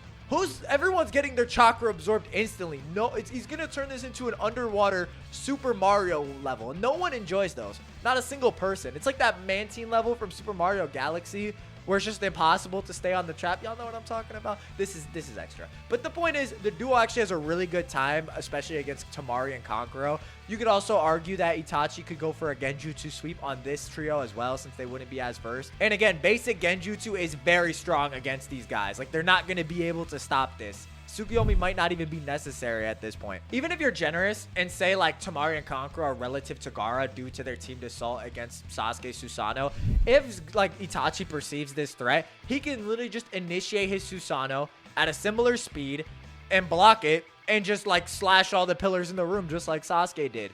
Everyone's getting their chakra absorbed instantly. No, he's gonna turn this into an underwater Super Mario level. No one enjoys those. Not a single person. It's like that Mantine level from Super Mario Galaxy, where it's just impossible to stay on the trap. Y'all know what I'm talking about? This is extra. But the point is, the duo actually has a really good time, especially against Temari and Kankuro. You could also argue that Itachi could go for a Genjutsu sweep on this trio as well, since they wouldn't be as versed. And again, basic Genjutsu is very strong against these guys. Like, they're not going to be able to stop this. Tsukiyomi might not even be necessary at this point. Even if you're generous and say like Temari and Kankuro are relative to Gaara due to their teamed assault against Sasuke Susanoo, if like Itachi perceives this threat, he can literally just initiate his Susanoo at a similar speed and block it and just like slash all the pillars in the room just like Sasuke did.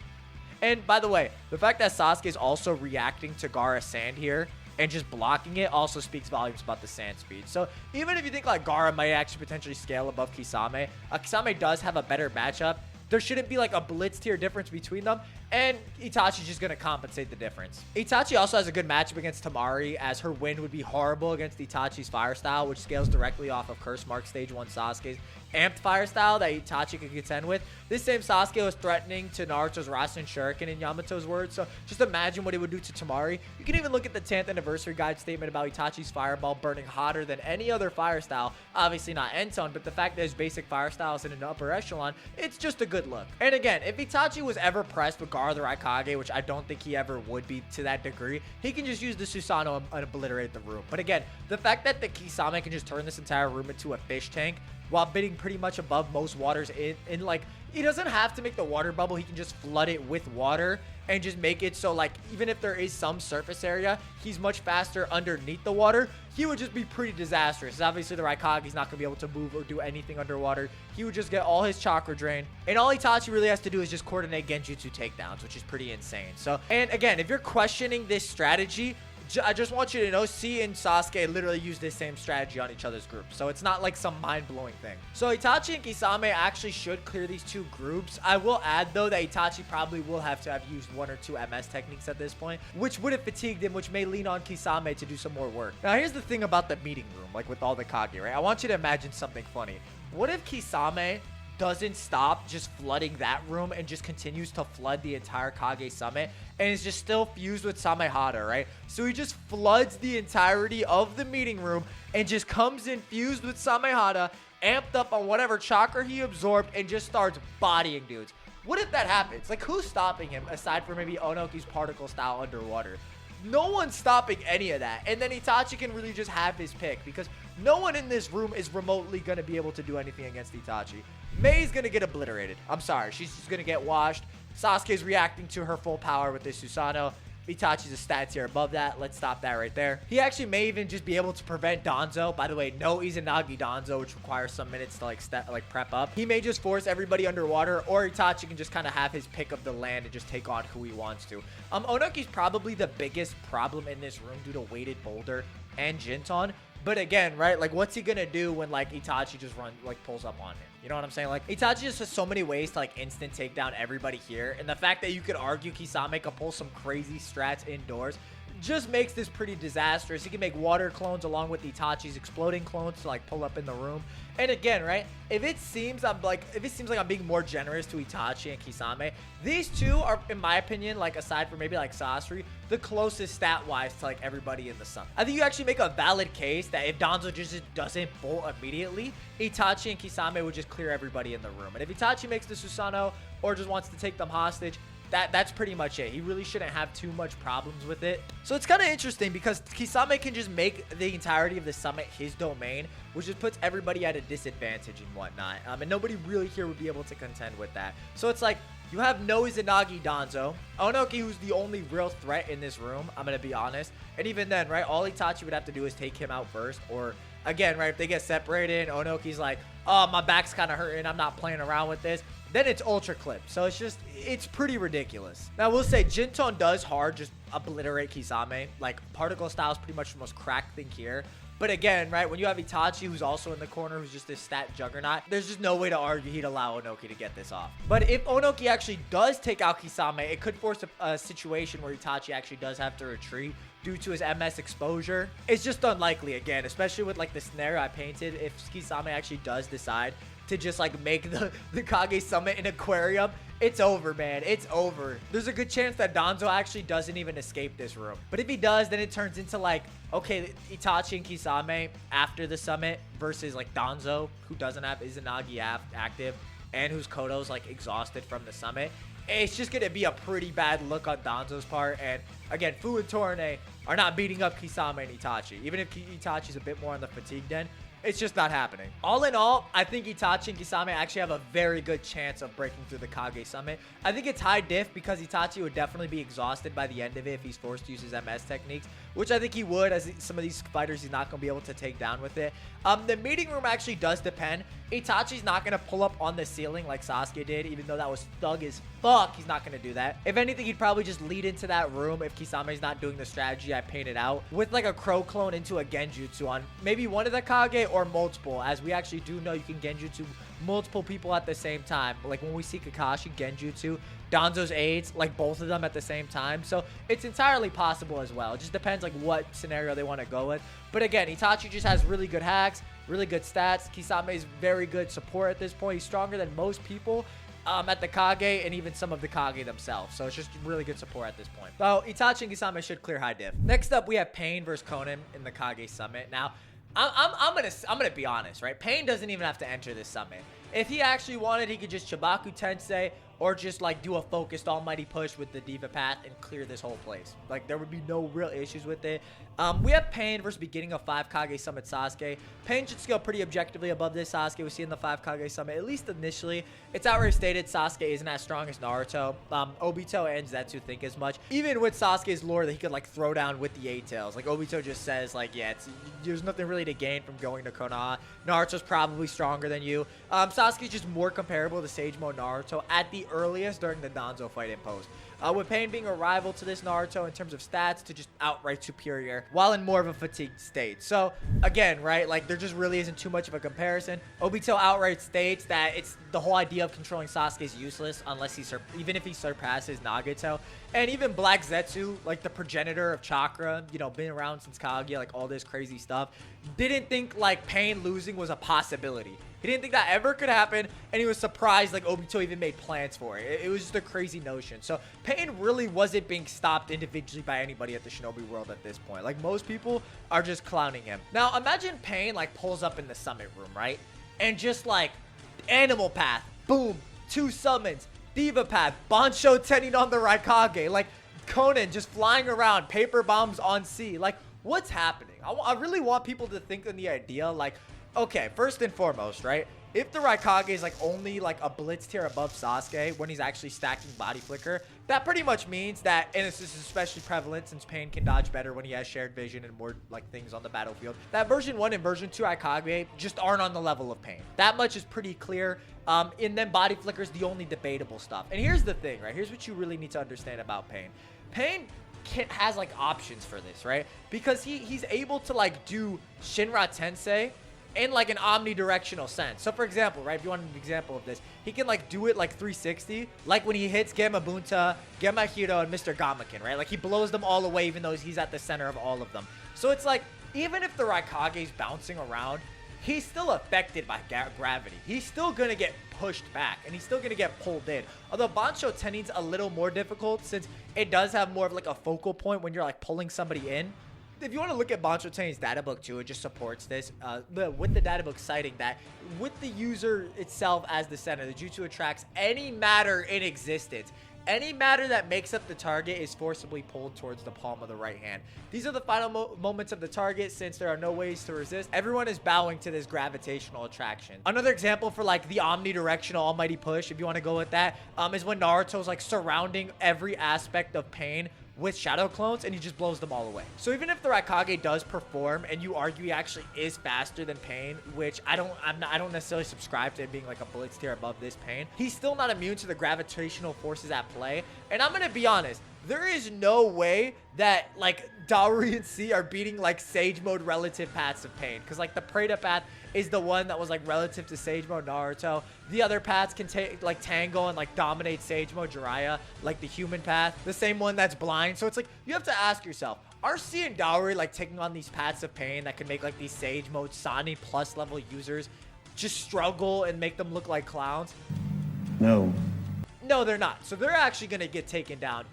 And by the way, the fact that Sasuke is also reacting to Gaara's sand here and just blocking it also speaks volumes about the sand speed. So even if you think like Gaara might actually potentially scale above Kisame, Kisame does have a better matchup. There shouldn't be like a blitz tier difference between them, and Itachi's just going to compensate the difference. Itachi also has a good matchup against Temari, as her wind would be horrible against Itachi's fire style, which scales directly off of Curse Mark Stage 1 Sasuke's amped fire style that Itachi could contend with. This same Sasuke was threatening to Naruto's Rasen Shuriken in Yamato's words, so just imagine what it would do to Temari. You can even look at the 10th anniversary guide statement about Itachi's fireball burning hotter than any other fire style. Obviously not Entone, but the fact that his basic fire style is in an upper echelon, it's just a good look. And again, if Itachi was ever pressed with Gaara the Raikage, which I don't think he ever would be to that degree, he can just use the Susanoo and obliterate the room. But again, the fact that the Kisame can just turn this entire room into a fish tank while bidding pretty much above most waters in like, he doesn't have to make the water bubble. He can just flood it with water and just make it so like even if there is some surface area, he's much faster underneath the water. He would just be pretty disastrous. Obviously the Raikage's not gonna be able to move or do anything underwater. He would just get all his chakra drained, and all Itachi really has to do is just coordinate Genjutsu takedowns, which is pretty insane. So, and again, if you're questioning this strategy, I just want you to know, C and Sasuke literally use this same strategy on each other's groups. So it's not like some mind-blowing thing. So Itachi and Kisame actually should clear these two groups. I will add, though, that Itachi probably will have to have used 1 or 2 MS techniques at this point, which would have fatigued him, which may lean on Kisame to do some more work. Now, here's the thing about the meeting room, like with all the Kage, right? I want you to imagine something funny. What if Kisame doesn't stop just flooding that room and just continues to flood the entire Kage Summit and is just still fused with Samehada, right? So he just floods the entirety of the meeting room and just comes in fused with Samehada, amped up on whatever chakra he absorbed, and just starts bodying dudes. What if that happens? Like, who's stopping him aside from maybe Onoki's particle style underwater? No one's stopping any of that. And then Itachi can really just have his pick because no one in this room is remotely going to be able to do anything against Itachi. Mei's going to get obliterated. I'm sorry. She's just going to get washed. Sasuke's reacting to her full power with this Susanoo. Itachi's a stat tier above that. Let's stop that right there. He actually may even just be able to prevent Danzo. By the way, no Izanagi Danzo, which requires some minutes to like prep up. He may just force everybody underwater, or Itachi can just kind of have his pick of the land and just take on who he wants to. Onoki's probably the biggest problem in this room due to weighted boulder and Jinton. But again, right, like, what's he gonna do when like Itachi just pulls up on him? You know what I'm saying? Like, Itachi just has so many ways to like instant take down everybody here, and the fact that you could argue Kisame could pull some crazy strats indoors just makes this pretty disastrous. He can make water clones along with Itachi's exploding clones to like pull up in the room. And again, right, if it seems like I'm being more generous to Itachi and Kisame, these two are, in my opinion, like, aside from maybe like Sasori, the closest stat-wise to like everybody in the sun. I think you actually make a valid case that if Danzo just doesn't bolt immediately, Itachi and Kisame would just clear everybody in the room. And if Itachi makes the Susanoo or just wants to take them hostage, that's pretty much it. He really shouldn't have too much problems with it. So it's kind of interesting because Kisame can just make the entirety of the summit his domain, which just puts everybody at a disadvantage and whatnot. And nobody really here would be able to contend with that. So it's like, you have no Izanagi Danzo. Onoki, who's the only real threat in this room, I'm going to be honest. And even then, right, all Itachi would have to do is take him out first. Or, again, right, if they get separated, Onoki's like, oh, my back's kind of hurting, I'm not playing around with this. Then it's ultra clip. So it's pretty ridiculous. Now, we'll say Jinton does hard just obliterate Kisame. Like, particle style is pretty much the most cracked thing here. But again, right, when you have Itachi, who's also in the corner, who's just this stat juggernaut, there's just no way to argue he'd allow Onoki to get this off. But if Onoki actually does take out Kisame, it could force a situation where Itachi actually does have to retreat due to his MS exposure. It's just unlikely, again, especially with like the scenario I painted. If Kisame actually does decide to just like make the Kage Summit an aquarium, it's over, man. It's over. There's a good chance that Danzo actually doesn't even escape this room. But if he does, then it turns into like, okay, Itachi and Kisame after the summit versus like Danzo, who doesn't have Izanagi active and whose Kodo's like exhausted from the summit. It's just going to be a pretty bad look on Danzo's part. And again, Fu and Torne are not beating up Kisame and Itachi. Even if Itachi's a bit more on the fatigue den, it's just not happening. All in all, I think Itachi and Kisame actually have a very good chance of breaking through the Kage Summit. I think it's high diff because Itachi would definitely be exhausted by the end of it if he's forced to use his MS techniques, which I think he would, as some of these fighters he's not going to be able to take down with it. The meeting room actually does depend. Itachi's not going to pull up on the ceiling like Sasuke did, even though that was thug as fuck. He's not going to do that. If anything, he'd probably just lead into that room if Kisame's not doing the strategy I painted out with like a crow clone into a genjutsu on maybe one of the Kage or multiple, as we actually do know you can genjutsu multiple people at the same time. Like when we see Kakashi genjutsu Danzo's aides, like both of them at the same time. So it's entirely possible as well. It just depends like what scenario they want to go with. But again, Itachi just has really good hacks, really good stats. Kisame is very good support at this point. He's stronger than most people at the Kage and even some of the Kage themselves. So it's just really good support at this point. So Itachi and Kisame should clear high diff. Next up, we have Pain versus Konan in the Kage Summit. Now, I'm gonna be honest, right? Pain doesn't even have to enter this summit. If he actually wanted, he could just Chibaku Tensei or just like do a focused almighty push with the Diva Path and clear this whole place. Like there would be no real issues with it. We have Pain versus beginning of 5 Kage Summit Sasuke. Pain should scale pretty objectively above this Sasuke we see in the 5 Kage Summit, at least initially. It's outright stated Sasuke isn't as strong as Naruto. Obito and Zetsu think as much. Even with Sasuke's lore that he could like throw down with the 8 tails. Like Obito just says like, yeah, there's nothing really to gain from going to Konoha. Naruto's probably stronger than you. Sasuke's just more comparable to Sage Mode Naruto at the earliest during the Danzo fight in post. With Pain being a rival to this Naruto in terms of stats to just outright superior while in more of a fatigued state. So again, right, like there just really isn't too much of a comparison. Obito outright states that it's the whole idea of controlling Sasuke is useless unless even if he surpasses Nagato. And even Black Zetsu, like the progenitor of chakra, you know, been around since Kage, like all this crazy stuff, didn't think like Pain losing was a possibility. He didn't think that ever could happen, and he was surprised like Obito even made plans for it. It was just a crazy notion. So Pain really wasn't being stopped individually by anybody at the Shinobi World at this point. Like, most people are just clowning him. Now imagine Pain like pulls up in the summit room, right? And just like Animal Path, boom, 2 summons, Diva Path, Bansho Tenin on the Raikage, like Konan just flying around, paper bombs on sea. Like, what's happening? I really want people to think on the idea, like, okay, first and foremost, right? If the Raikage is like only like a blitz tier above Sasuke when he's actually stacking body flicker, that pretty much means that, and this is especially prevalent since Pain can dodge better when he has shared vision and more like things on the battlefield, that version 1 and version 2 Raikage just aren't on the level of Pain. That much is pretty clear. And then body flicker is the only debatable stuff. And here's the thing, right? Here's what you really need to understand about Pain. Pain has like options for this, right? Because he's able to like do Shinra Tensei in like an omnidirectional sense. So for example, right, if you want an example of this, he can like do it like 360, like when he hits Gemma Bunta, Gemma Hiro, and Mr. Gamaken, right? Like, he blows them all away even though he's at the center of all of them. So it's like, even if the Raikage's bouncing around, he's still affected by gravity. He's still gonna get pushed back, and he's still gonna get pulled in. Although Bansho Tenin's a little more difficult since it does have more of like a focal point when you're like pulling somebody in. If you want to look at Bansho Tenin's data book too, it just supports this. With the data book citing that with the user itself as the center, the jutsu attracts any matter in existence. Any matter that makes up the target is forcibly pulled towards the palm of the right hand. These are the final moments of the target since there are no ways to resist. Everyone is bowing to this gravitational attraction. Another example for like the omnidirectional almighty push, if you want to go with that, is when Naruto's like surrounding every aspect of Pain with shadow clones and he just blows them all away. So even if the Raikage does perform and you argue he actually is faster than Pain, which I don't necessarily subscribe to it being like a blitz tier above this Pain, he's still not immune to the gravitational forces at play. And I'm gonna be honest, there is no way that like Daori and C are beating like Sage Mode relative paths of Pain, because like the Preta path is the one that was like relative to Sage Mode Naruto. The other paths can take like Tango and like dominate Sage Mode Jiraiya, like the human path, the same one that's blind. So it's like, you have to ask yourself, are C and Daori like taking on these paths of Pain that can make like these Sage Mode Sani plus level users just struggle and make them look like clowns? No. No, they're not. So they're actually gonna get taken down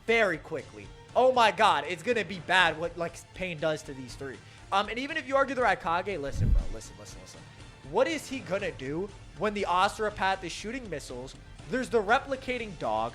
very quickly. Oh my god, it's gonna be bad what like Pain does to these three. And even if you argue the Raikage, listen bro, listen. What is he gonna do when the Asura path is shooting missiles? There's the replicating dog,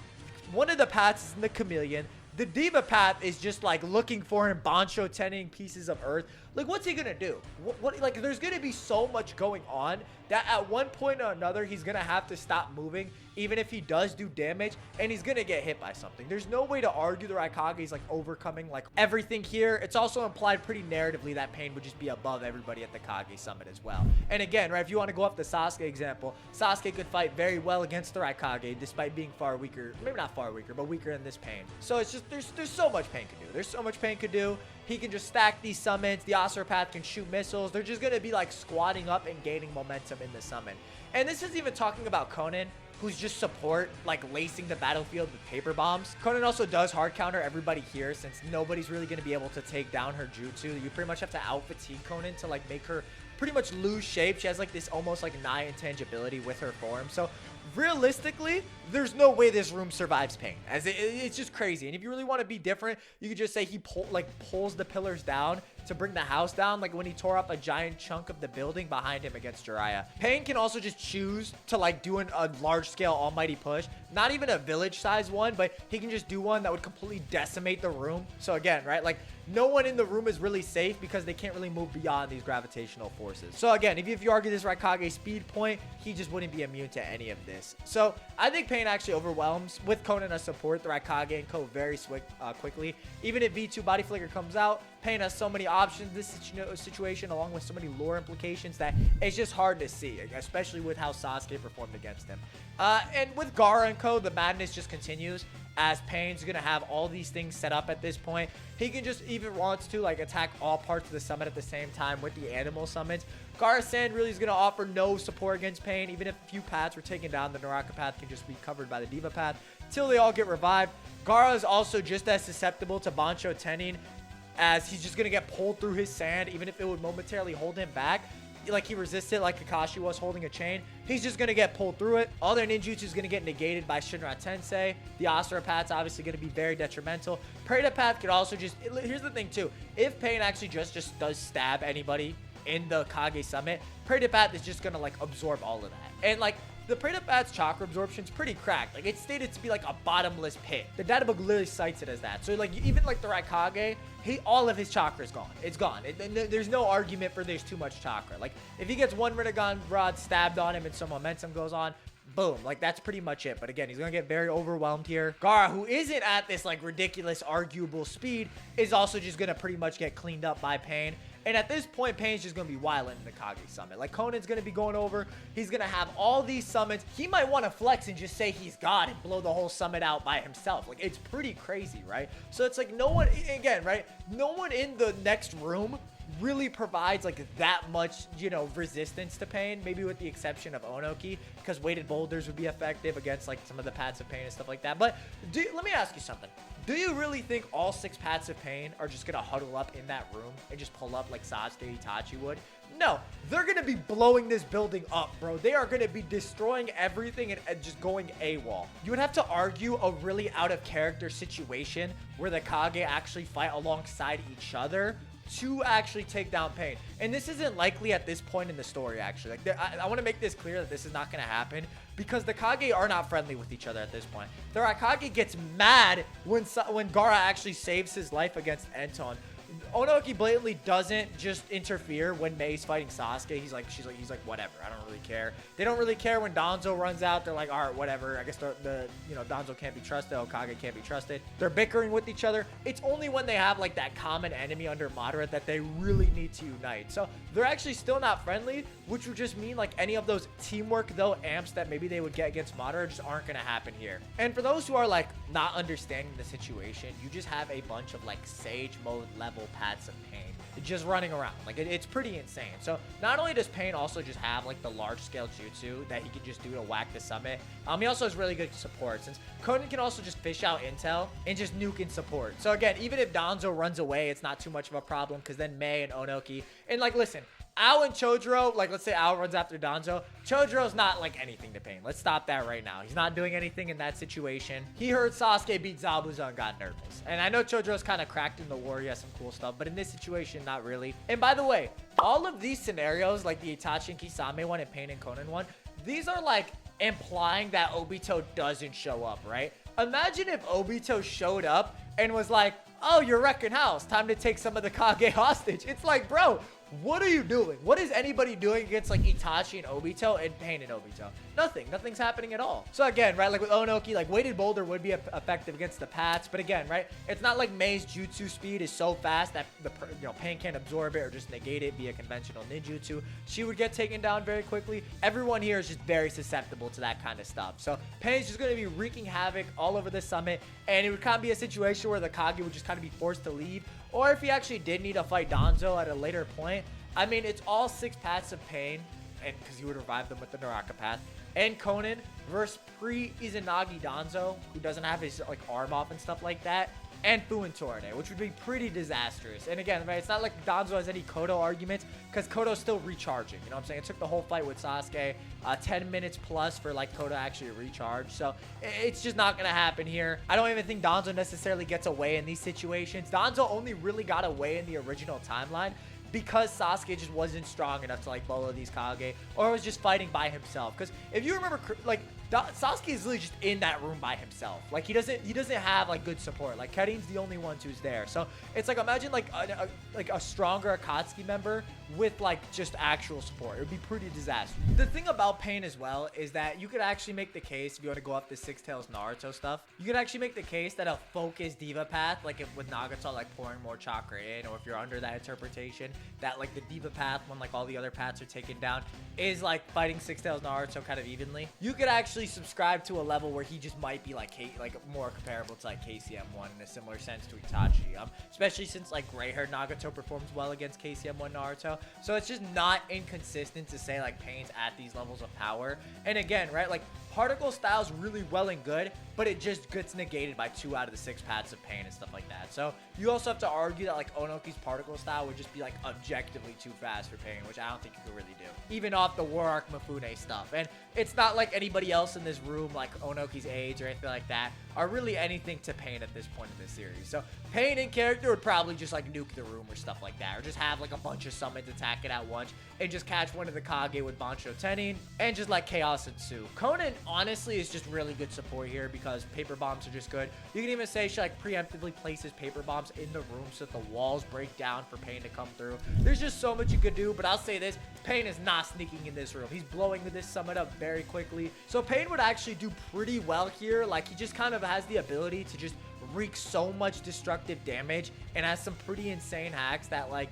one of the paths is in the chameleon, the Diva path is just like looking for him, Bansho Tenin pieces of earth. Like, what's he gonna do? What like, there's gonna be so much going on that at one point or another he's gonna have to stop moving, even if he does do damage, and he's gonna get hit by something. There's no way to argue the Raikage is like overcoming like everything here. It's also implied pretty narratively that Pain would just be above everybody at the Kage summit as well. And again, right, if you want to go off the Sasuke example, Sasuke could fight very well against the Raikage despite being far weaker, maybe not far weaker, but weaker in this Pain. So it's just, there's so much Pain could do. There's so much Pain could do. He can just stack these summons. The Asura path can shoot missiles. They're just gonna be like squatting up and gaining momentum in the summon. And this isn't even talking about Konan, who's just support, like lacing the battlefield with paper bombs. Konan also does hard counter everybody here since nobody's really going to be able to take down her jutsu. You pretty much have to out fatigue Konan to like make her pretty much lose shape. She has like this almost like nigh intangibility with her form. So realistically, there's no way this room survives Pain, as it's just crazy. And if you really want to be different, you could just say he pulls the pillars down to bring the house down, like when he tore up a giant chunk of the building behind him against Jiraiya. Pain can also just choose to like do a large scale almighty push, not even a village size one, but he can just do one that would completely decimate the room. So again, right, like no one in the room is really safe because they can't really move beyond these gravitational forces. So again, if you argue this Raikage speed point, he just wouldn't be immune to any of this. So I think Pain actually overwhelms with Konan as support the Raikage and Ko very quickly. Even if V2 body flicker comes out, Pain has so many options in this situation, along with so many lore implications, that it's just hard to see, especially with how Sasuke performed against him. And with Gaara and Ko, the madness just continues, as Pain's gonna have all these things set up at this point. He can just, even wants to, like attack all parts of the summit at the same time with the animal summons. Gaara-san really is gonna offer no support against Pain. Even if a few paths were taken down, the Naraka path can just be covered by the Diva path till they all get revived. Gaara is also just as susceptible to Bansho Tenin. as he's just gonna get pulled through his sand, even if it would momentarily hold him back. Like he resisted like Kakashi was holding a chain. He's just gonna get pulled through it. All their ninjutsu is gonna get negated by Shinra Tensei. The Asura Path's obviously gonna be very detrimental. Preta Path could also just, here's the thing too, if Pain actually just does stab anybody in the Kage Summit, Preta Path is just gonna like absorb all of that. And like the Preta Path's chakra absorption is pretty cracked. Like it's stated to be like a bottomless pit. The data book literally cites it as that. So like even like the Raikage, all of his chakra is gone. It's gone. There's no argument for there's too much chakra. Like if he gets one Rinnegan rod stabbed on him and some momentum goes on, boom, like that's pretty much it. But again, he's gonna get very overwhelmed here. Gaara, who isn't at this like ridiculous arguable speed, is also just gonna pretty much get cleaned up by Pain. And at this point, Pain's just going to be wilding in the Kage Summit. Like, Conan's going to be going over. He's going to have all these summits. He might want to flex and just say he's God and blow the whole summit out by himself. Like, it's pretty crazy, right? So it's like no one, again, right? No one in the next room really provides like that much, you know, resistance to Pain, maybe with the exception of Onoki, because weighted boulders would be effective against like some of the paths of Pain and stuff like that. But let me ask you something. Do you really think all 6 paths of Pain are just gonna huddle up in that room and just pull up like Sasuke Itachi would? No, they're gonna be blowing this building up, bro. They are gonna be destroying everything and just going AWOL. You would have to argue a really out of character situation where the Kage actually fight alongside each other to actually take down Pain. And this isn't likely at this point in the story, actually. Like, I want to make this clear that this is not going to happen because the Kage are not friendly with each other at this point. The Raikage gets mad when Gaara actually saves his life against Enton. Onoki blatantly doesn't just interfere when Mei's fighting Sasuke. He's like, whatever. I don't really care. They don't really care when Danzo runs out. They're like, all right, whatever. I guess Danzo can't be trusted. Okage can't be trusted. They're bickering with each other. It's only when they have like that common enemy under Madara that they really need to unite. So they're actually still not friendly, which would just mean like any of those teamwork though amps that maybe they would get against Madara just aren't gonna happen here. And for those who are like not understanding the situation, you just have a bunch of like Sage mode level paths of Pain just running around. Like it's pretty insane. So not only does Pain also just have like the large scale jutsu that he can just do to whack the summit, he also has really good support since Konan can also just fish out intel and just nuke in support. So again, even if Danzo runs away, it's not too much of a problem because then Mei and Onoki, and like listen, Ao and Chodoro, like let's say Ao runs after Danzo, Chodoro's not like anything to Pain. Let's stop that right now. He's not doing anything in that situation. He heard Sasuke beat Zabuza and got nervous. And I know Chodoro's kind of cracked in the war. He has some cool stuff, but in this situation, not really. And by the way, all of these scenarios, like the Itachi and Kisame one and Pain and Konan one, these are like implying that Obito doesn't show up, right? Imagine if Obito showed up and was like, oh, you're wrecking house. Time to take some of the Kage hostage. It's like, bro, what are you doing? What is anybody doing against like Itachi and Obito and Pain and Obito? Nothing's happening at all. So again, right, like with Onoki, like weighted boulder would be effective against the paths, but again, right, it's not like Mei's jutsu speed is so fast that the Pain can't absorb it or just negate it via conventional ninjutsu. She would get taken down very quickly. Everyone here is just very susceptible to that kind of stuff. So Pain's just going to be wreaking havoc all over the summit, and it would kind of be a situation where the Kage would just kind of be forced to leave. Or if he actually did need to fight Danzo at a later point, I mean, it's all 6 paths of Pain, and because he would revive them with the Naraka path, and Konan versus pre-Izanagi Danzo, who doesn't have his like arm off and stuff like that, and Fu and Torne, which would be pretty disastrous. And again, right, it's not like Danzo has any Kodo arguments, because Kodo's still recharging, you know what I'm saying? It took the whole fight with Sasuke, 10 minutes plus for like Kodo actually recharge, so it's just not gonna happen here. I don't even think Danzo necessarily gets away in these situations. Danzo only really got away in the original timeline because Sasuke just wasn't strong enough to like bolo these Kage, or was just fighting by himself. Because if you remember, like Sasuke is really just in that room by himself. Like he doesn't have like good support. Like Karin's the only one who's there. So it's like, imagine like a stronger Akatsuki member with like just actual support. It would be pretty disastrous. The thing about Pain as well is that you could actually make the case, if you want to go up the Six Tails Naruto stuff, you could actually make the case that a focused Diva path, like if with Nagato like pouring more chakra in, or if you're under that interpretation, that like the Diva path when like all the other paths are taken down is like fighting Six Tails Naruto kind of evenly. You could actually actually subscribe to a level where he just might be like more comparable to like KCM1 in a similar sense to Itachi. Especially since like gray-haired Nagato performs well against KCM1 Naruto. So it's just not inconsistent to say like Pain's at these levels of power. And again, right, like particle style's really well and good, but it just gets negated by 2 out of the 6 paths of Pain and stuff like that. So you also have to argue that like Onoki's particle style would just be like objectively too fast for Pain, which I don't think you could really do, even off the War Arc Mifune stuff. And it's not like anybody else in this room, like Onoki's age or anything like that, are really anything to Pain at this point in the series. So Pain in character would probably just like nuke the room or stuff like that, or just have like a bunch of summons attack it at once and just catch one of the Kage with Bancho Tenin and just like chaos ensue. Konan honestly is just really good support here because paper bombs are just good. You can even say she like preemptively places paper bombs in the room so that the walls break down for Pain to come through. There's just so much you could do, but I'll say this, Pain is not sneaking in this room. He's blowing this summon up very quickly. So Pain would actually do pretty well here. Like he just kind of has the ability to just wreak so much destructive damage and has some pretty insane hacks that like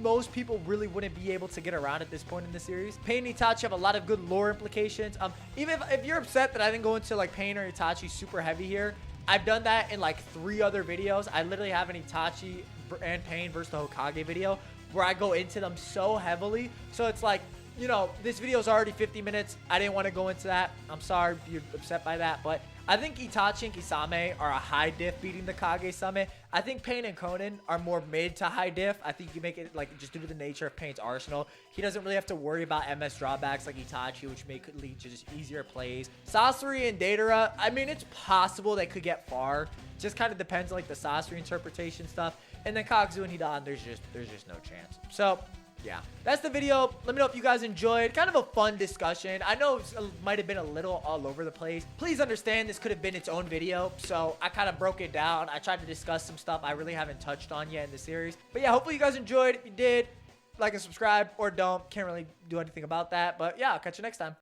most people really wouldn't be able to get around at this point in the series. Pain and Itachi have a lot of good lore implications. Even if you're upset that I didn't go into like Pain or Itachi super heavy here, I've done that in like 3 other videos. I literally have an Itachi and Pain versus the Hokage video where I go into them so heavily. So it's like, you know, this video is already 50 minutes. I didn't want to go into that. I'm sorry if you're upset by that, but I think Itachi and Kisame are a high diff beating the Kage Summit. I think Pain and Konan are more mid to high diff. I think you make it like just due to the nature of Pain's arsenal. He doesn't really have to worry about MS drawbacks like Itachi, which may could lead to just easier plays. Sasori and Deidara, I mean, it's possible they could get far. Just kind of depends on like the Sasori interpretation stuff. And then Kakuzu and Hidan, there's just no chance. So yeah, that's the video. Let me know if you guys enjoyed. Kind of a fun discussion. I know it might have been a little all over the place. Please understand this could have been its own video, so I kind of broke it down. I tried to discuss some stuff I really haven't touched on yet in the series. But yeah, hopefully you guys enjoyed. If you did, like and subscribe, or don't. Can't really do anything about that. But yeah, I'll catch you next time.